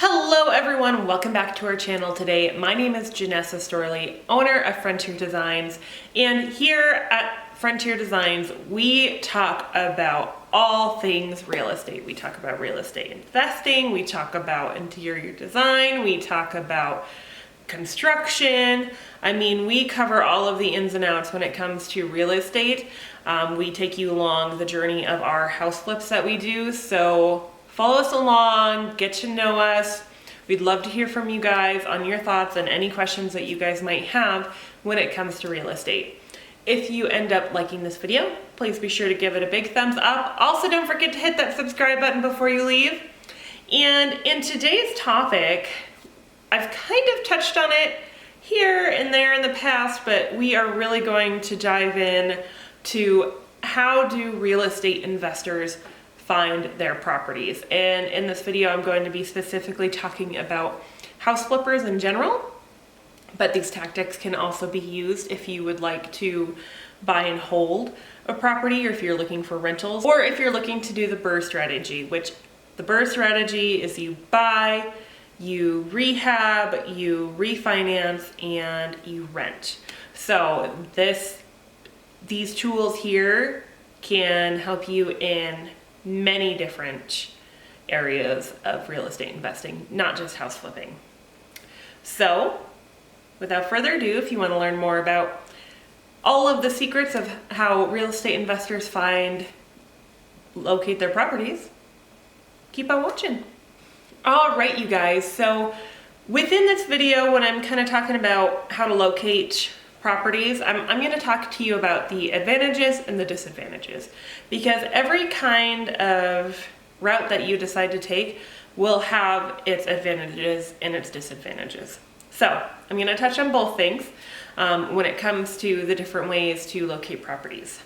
Hello everyone, welcome back to our channel today. My name is Janessa Storley, owner of Frontier Designs, and here at Frontier Designs we talk about all things real estate. We talk about real estate investing, we talk about interior design, we talk about construction. I mean, we cover all of the ins and outs when it comes to real estate. We take you along the journey of our house flips that we do, so follow us along, get to know us. We'd love to hear from you guys on your thoughts and any questions that you guys might have when it comes to real estate. If you end up liking this video, please be sure to give it a big thumbs up. Also, don't forget to hit that subscribe button before you leave. And in today's topic, I've kind of touched on it here and there in the past, but we are really going to dive in to how do real estate investors find their properties. And in this video, I'm going to be specifically talking about house flippers in general, but these tactics can also be used if you would like to buy and hold a property, or if you're looking for rentals, or if you're looking to do the BRRRR strategy, which the BRRRR strategy is you buy, you rehab, you refinance, and you rent. So these tools here can help you in many different areas of real estate investing, not just house flipping. So without further ado, if you want to learn more about all of the secrets of how real estate investors locate their properties, keep on watching. All right, you guys, so within this video, when I'm kind of talking about how to locate properties, I'm going to talk to you about the advantages and the disadvantages, because every kind of route that you decide to take will have its advantages and its disadvantages. So I'm going to touch on both things when it comes to the different ways to locate properties.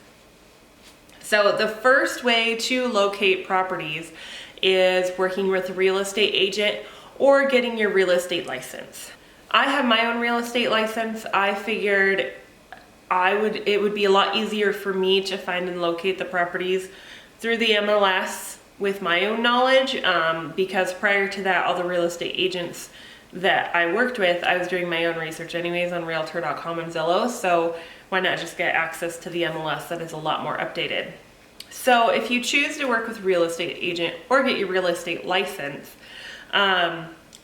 So the first way to locate properties is working with a real estate agent or getting your real estate license. I have my own real estate license. I figured it would be a lot easier for me to find and locate the properties through the MLS with my own knowledge, because prior to that, all the real estate agents that I worked with, I was doing my own research anyways on Realtorcom and Zillow, so why not just get access to the MLS that is a lot more updated. So if you choose to work with a real estate agent or get your real estate license,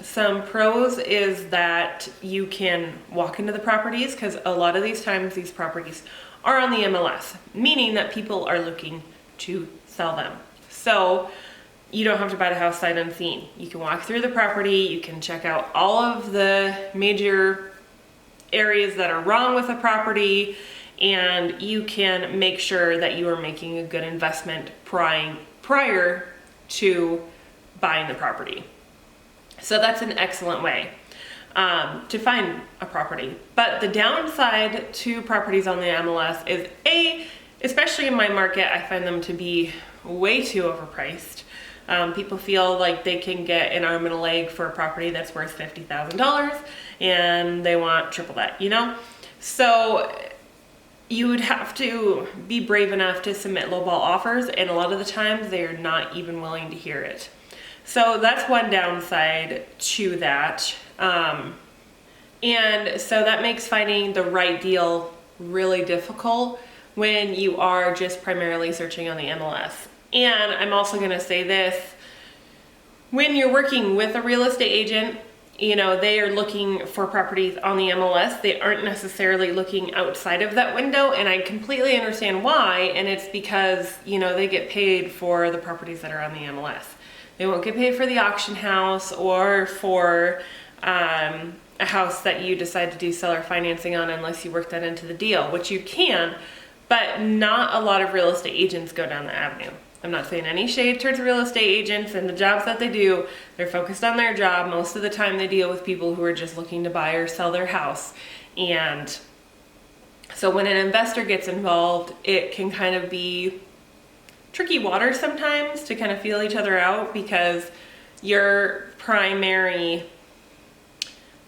some pros is that you can walk into the properties, because a lot of these times these properties are on the MLS, meaning that people are looking to sell them. So you don't have to buy the house sight unseen. You can walk through the property, you can check out all of the major areas that are wrong with the property, and you can make sure that you are making a good investment prior to buying the property. So that's an excellent way to find a property. But the downside to properties on the MLS is especially in my market, I find them to be way too overpriced. People feel like they can get an arm and a leg for a property that's worth $50,000 and they want triple that, you know? So you would have to be brave enough to submit lowball offers, and a lot of the times they are not even willing to hear it. So that's one downside to that. And so that makes finding the right deal really difficult when you are just primarily searching on the MLS. And I'm also going to say this, when you're working with a real estate agent, you know, they are looking for properties on the MLS. They aren't necessarily looking outside of that window, and I completely understand why, and it's because, you know, they get paid for the properties that are on the MLS. They won't get paid for the auction house or for a house that you decide to do seller financing on unless you work that into the deal, which you can, but not a lot of real estate agents go down the avenue. I'm not saying any shade towards real estate agents and the jobs that they do. They're focused on their job. Most of the time they deal with people who are just looking to buy or sell their house. And so when an investor gets involved, it can kind of be tricky water sometimes to kind of feel each other out, because your primary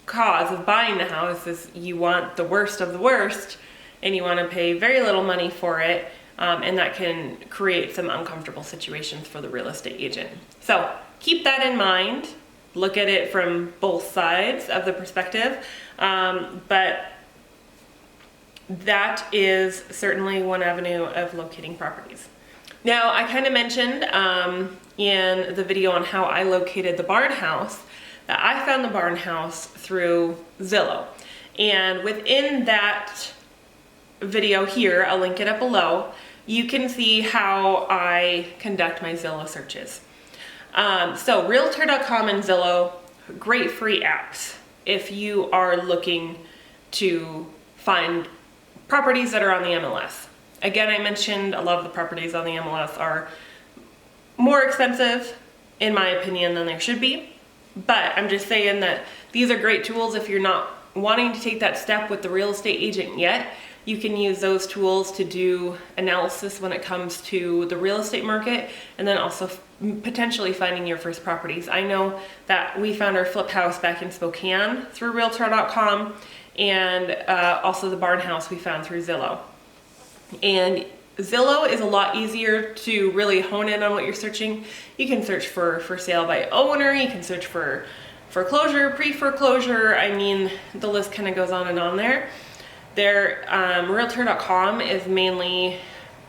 cause of buying the house is you want the worst of the worst and you want to pay very little money for it, and that can create some uncomfortable situations for the real estate agent. So keep that in mind look at it from both sides of the perspective. But that is certainly one avenue of locating properties. Now, I kind of mentioned in the video on how I located the barn house that I found the barn house through Zillow. And within that video here, I'll link it up below, you can see how I conduct my Zillow searches. So Realtor.com and Zillow, great free apps if you are looking to find properties that are on the MLS. Again, I mentioned a lot of the properties on the MLS are more expensive, in my opinion, than they should be. But I'm just saying that these are great tools if you're not wanting to take that step with the real estate agent yet. You can use those tools to do analysis when it comes to the real estate market, and then also potentially finding your first properties. I know that we found our flip house back in Spokane through Realtor.com, and also the barn house we found through Zillow. And Zillow is a lot easier to really hone in on what you're searching. You can search for sale by owner, you can search for foreclosure, pre-foreclosure. I mean, the list kind of goes on and on there. Their Realtor.com is mainly,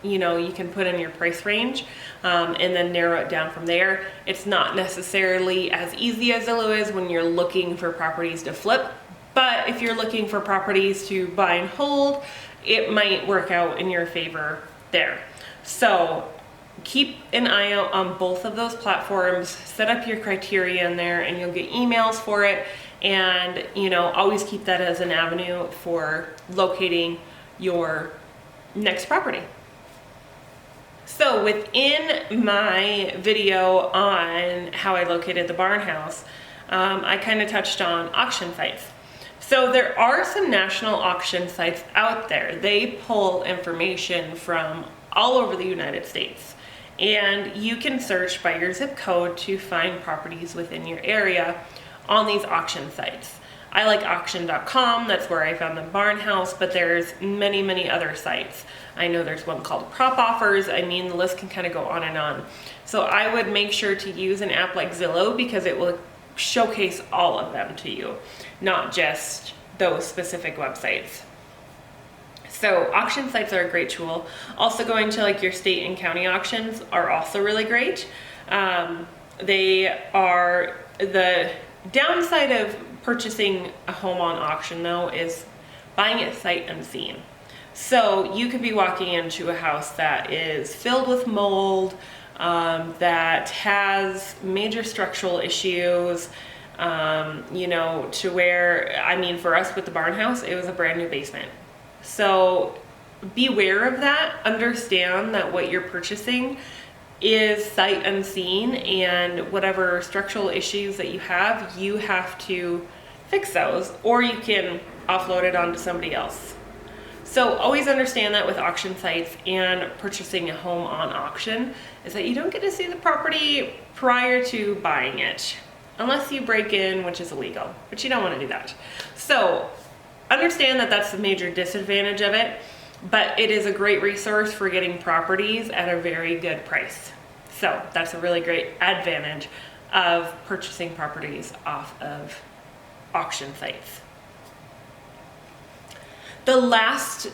you know, you can put in your price range and then narrow it down from there. It's not necessarily as easy as Zillow is when you're looking for properties to flip, but if you're looking for properties to buy and hold, it might work out in your favor there. So keep an eye out on both of those platforms, set up your criteria in there, and you'll get emails for it. And, you know, always keep that as an avenue for locating your next property. So within my video on how I located the barn house, I kind of touched on auction sites. So there are some national auction sites out there. They pull information from all over the United States. And you can search by your zip code to find properties within your area on these auction sites. I like auction.com, that's where I found the barn house, but there's many, many other sites. I know there's one called Prop Offers. I mean, the list can kind of go on and on. So I would make sure to use an app like Zillow because it will showcase all of them to you, not just those specific websites. So auction sites are a great tool. Also going to like your state and county auctions are also really great. They are, the downside of purchasing a home on auction though is buying it sight unseen. So you could be walking into a house that is filled with mold, that has major structural issues, you know, to where, I mean, for us with the barn house, it was a brand new basement. So beware of that. Understand that what you're purchasing is sight unseen, and whatever structural issues that you have to fix those, or you can offload it onto somebody else. So always understand that with auction sites and purchasing a home on auction is that you don't get to see the property prior to buying it, unless you break in, which is illegal, but you don't want to do that. So understand that that's the major disadvantage of it, but it is a great resource for getting properties at a very good price. So that's a really great advantage of purchasing properties off of auction sites. The last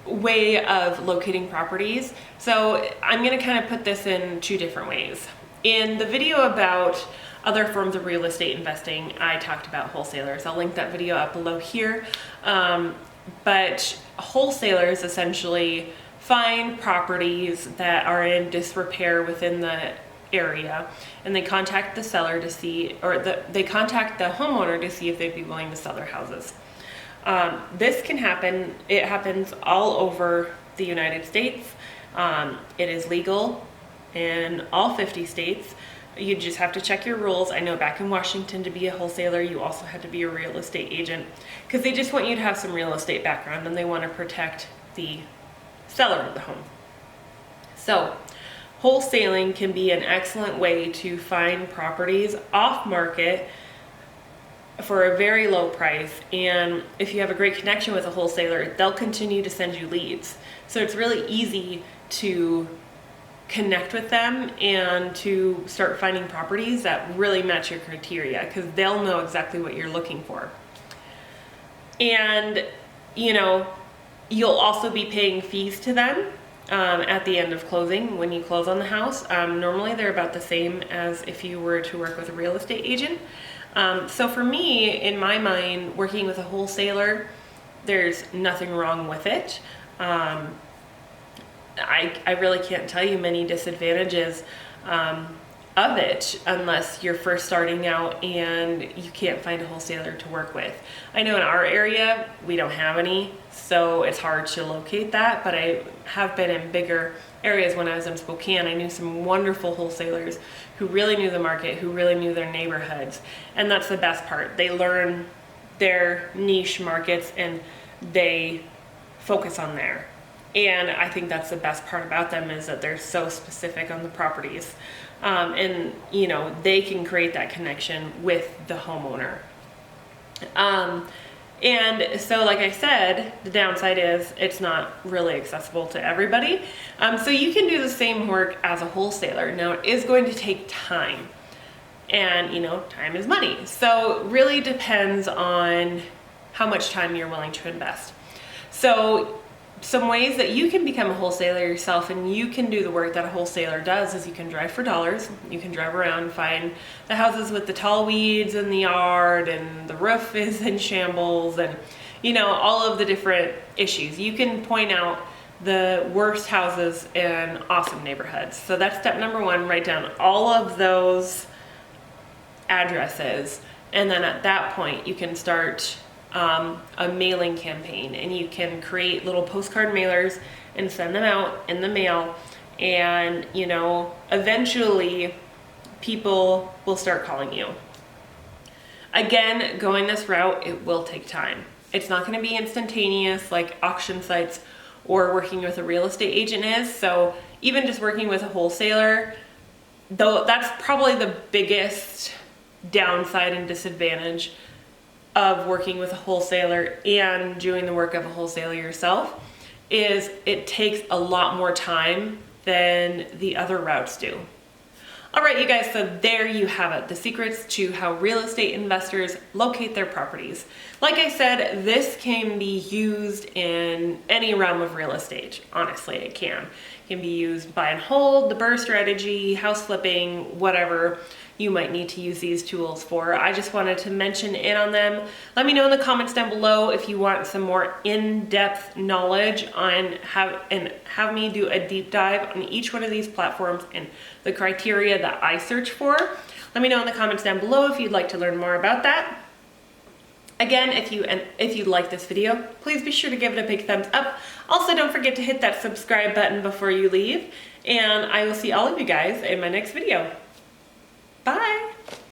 way of locating properties, so I'm going to kind of put this in two different ways. In the video about other forms of real estate investing, I talked about wholesalers. I'll link that video up below here. But wholesalers essentially find properties that are in disrepair within the area, and they contact the seller to see, or they contact the homeowner to see if they'd be willing to sell their houses. This can happen, it happens all over the United States. It is legal in all 50 states. You just have to check your rules. I know back in Washington, to be a wholesaler, you also had to be a real estate agent because they just want you to have some real estate background and they want to protect the seller of the home. So wholesaling can be an excellent way to find properties off market for a very low price, and if you have a great connection with a wholesaler, they'll continue to send you leads. So it's really easy to connect with them and to start finding properties that really match your criteria, because they'll know exactly what you're looking for. And you'll also be paying fees to them at the end of closing when you close on the house. Normally they're about the same as if you were to work with a real estate agent. So for me, in my mind, working with a wholesaler, there's nothing wrong with it. I really can't tell you many disadvantages of it unless you're first starting out and you can't find a wholesaler to work with. I know in our area we don't have any, so it's hard to locate that, but I have been in bigger areas. When I was in Spokane, I knew some wonderful wholesalers who really knew the market, who really knew their neighborhoods, and that's the best part. They learn their niche markets and they focus on there. And I think that's the best part about them, is that they're so specific on the properties. And they can create that connection with the homeowner. And so, like I said, the downside is it's not really accessible to everybody. So you can do the same work as a wholesaler. Now, it is going to take time, and time is money. So it really depends on how much time you're willing to invest. So some ways that you can become a wholesaler yourself and you can do the work that a wholesaler does is you can drive for dollars. You can drive around and find the houses with the tall weeds in the yard and the roof is in shambles and all of the different issues. You can point out the worst houses in awesome neighborhoods. So that's step number one. Write down all of those addresses, and then at that point you can start a mailing campaign, and you can create little postcard mailers and send them out in the mail, and eventually people will start calling you. Again, going this route, it will take time. It's not going to be instantaneous like auction sites or working with a real estate agent is. So even just working with a wholesaler, though, that's probably the biggest downside and disadvantage of working with a wholesaler and doing the work of a wholesaler yourself, is it takes a lot more time than the other routes do. All right, you guys, so there you have it, the secrets to how real estate investors locate their properties. Like I said, this can be used in any realm of real estate. Honestly, it can. It can be used buy and hold, the BRRRR strategy, house flipping, whatever you might need to use these tools for. I just wanted to mention in on them. Let me know in the comments down below if you want some more in-depth knowledge on have me do a deep dive on each one of these platforms and the criteria that I search for. Let me know in the comments down below if you'd like to learn more about that. Again, if you like this video, please be sure to give it a big thumbs up. Also, don't forget to hit that subscribe button before you leave, and I will see all of you guys in my next video. Bye!